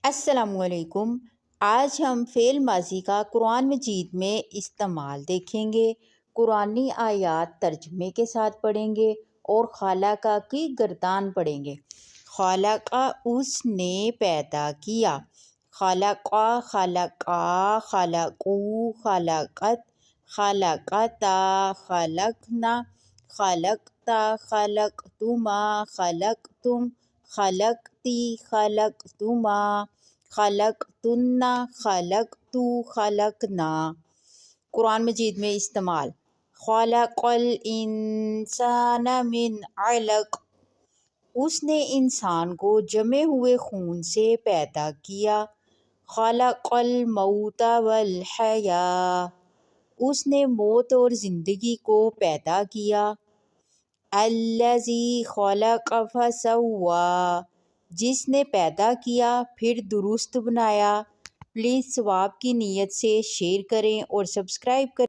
السلام علیکم۔ آج ہم فعل ماضی کا قرآن مجید میں استعمال دیکھیں گے۔ قرآنی آیات ترجمے کے ساتھ پڑھیں گے اور خالقہ کی گردان پڑھیں گے۔ خالقہ اس نے پیدا کیا، خالقہ خالقہ خالقو خالقت خالقتا خالقنا خالقتا خالقتما خالقتم خالقتی خالقتما خالقتن خالقتو خالقنا۔ قرآن مجید میں استعمال: خلق الانسان من علق، اس نے انسان کو جمے ہوئے خون سے پیدا کیا۔ خلق الموت والحیاة، اس نے موت اور زندگی کو پیدا کیا۔ الذی خلق فسوی، جس نے پیدا کیا پھر درست بنایا۔ پلیز ثواب کی نیت سے شیئر کریں اور سبسکرائب کریں۔